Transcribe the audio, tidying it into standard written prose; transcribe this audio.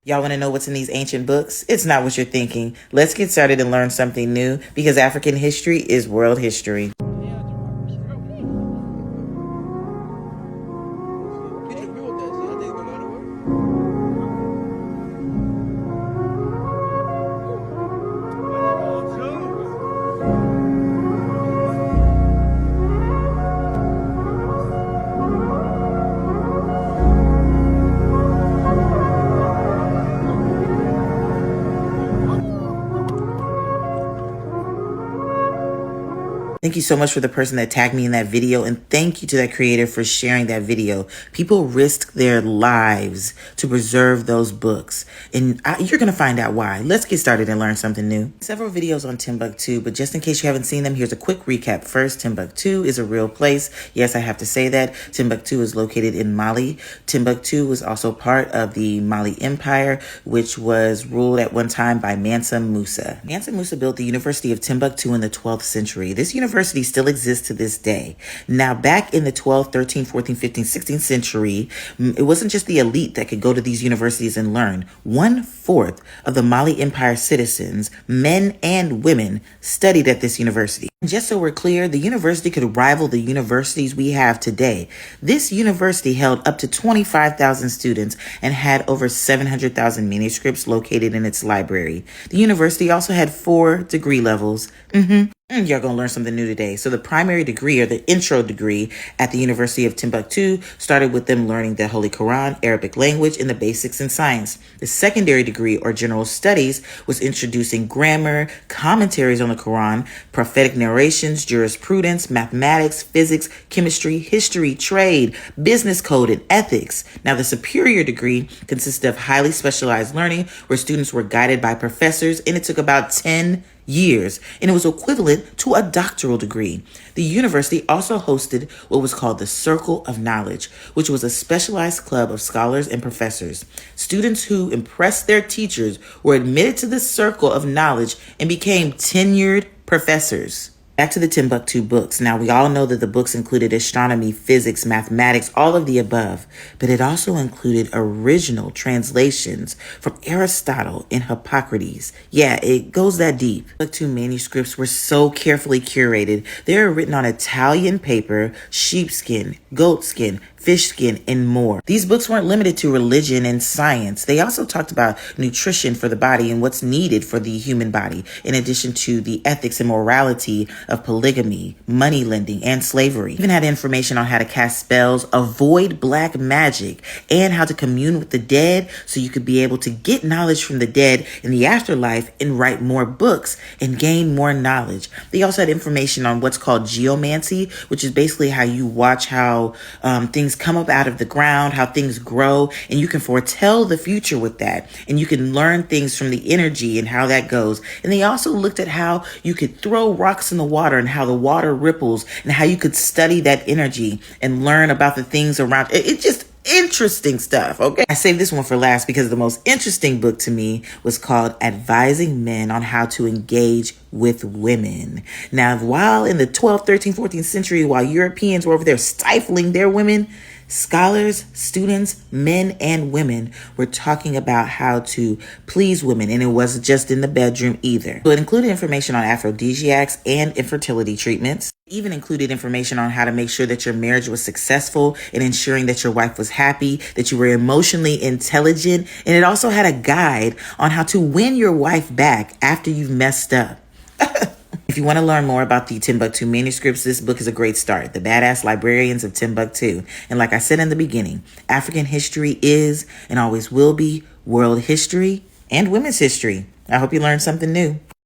Y'all want to know what's in these ancient books? It's not what you're thinking. Let's get started and learn something new because African history is world history. Thank you so much for the person that tagged me in that video, and thank you to that creator for sharing that video. People risk their lives to preserve those books, and you're going to find out why. Let's get started and learn something new. Several videos on Timbuktu, but just in case you haven't seen them, here's a quick recap. First, Timbuktu is a real place. Yes, I have to say that. Timbuktu is located in Mali. Timbuktu was also part of the Mali Empire, which was ruled at one time by Mansa Musa. Mansa Musa built the University of Timbuktu in the 12th century. This university still exists to this day. Now, back in the 12th, 13th, 14th, 15th, 16th century, it wasn't just the elite that could go to these universities and learn. 1/4 of the Mali Empire citizens, men and women, studied at this university. Just so we're clear, the university could rival the universities we have today. This university held up to 25,000 students and had over 700,000 manuscripts located in its library. The university also had 4 degree levels. Y'all gonna learn something new today. So the primary degree, or the intro degree at the University of Timbuktu, started with them learning the Holy Quran, Arabic language, and the basics in science. The secondary degree, or general studies, was introducing grammar, commentaries on the Quran, prophetic narrations, jurisprudence, mathematics, physics, chemistry, history, trade, business code, and ethics. Now, the superior degree consisted of highly specialized learning where students were guided by professors, and it took about 10 years, and it was equivalent to a doctoral degree. The university also hosted what was called the Circle of Knowledge, which was a specialized club of scholars and professors. Students who impressed their teachers were admitted to the Circle of Knowledge and became tenured professors. Back to the Timbuktu books. Now, we all know that the books included astronomy, physics, mathematics, all of the above, but it also included original translations from Aristotle and Hippocrates. Yeah, it goes that deep. Timbuktu manuscripts were so carefully curated. They are written on Italian paper, sheepskin, goatskin, fish skin, and more. These books weren't limited to religion and science. They also talked about nutrition for the body and what's needed for the human body, in addition to the ethics and morality of polygamy, money lending, and slavery. Even had information on how to cast spells, avoid black magic, and how to commune with the dead so you could be able to get knowledge from the dead in the afterlife and write more books and gain more knowledge. They also had information on what's called geomancy, which is basically how you watch how things come up out of the ground, how things grow, and you can foretell the future with that. And you can learn things from the energy and how that goes. And they also looked at how you could throw rocks in the water and how the water ripples and how you could study that energy and learn about the things around. It's just interesting stuff, okay? I saved this one for last because the most interesting book to me was called Advising Men on How to Engage with Women. Now, while in the 12th, 13th, 14th century, while Europeans were over there stifling their women, scholars, students, men, and women were talking about how to please women, and it wasn't just in the bedroom either. So it included information on aphrodisiacs and infertility treatments. It even included information on how to make sure that your marriage was successful and ensuring that your wife was happy, that you were emotionally intelligent, and it also had a guide on how to win your wife back after you've messed up. If you want to learn more about the Timbuktu manuscripts, this book is a great start. The Badass Librarians of Timbuktu. And like I said in the beginning, African history is and always will be world history and women's history. I hope you learned something new.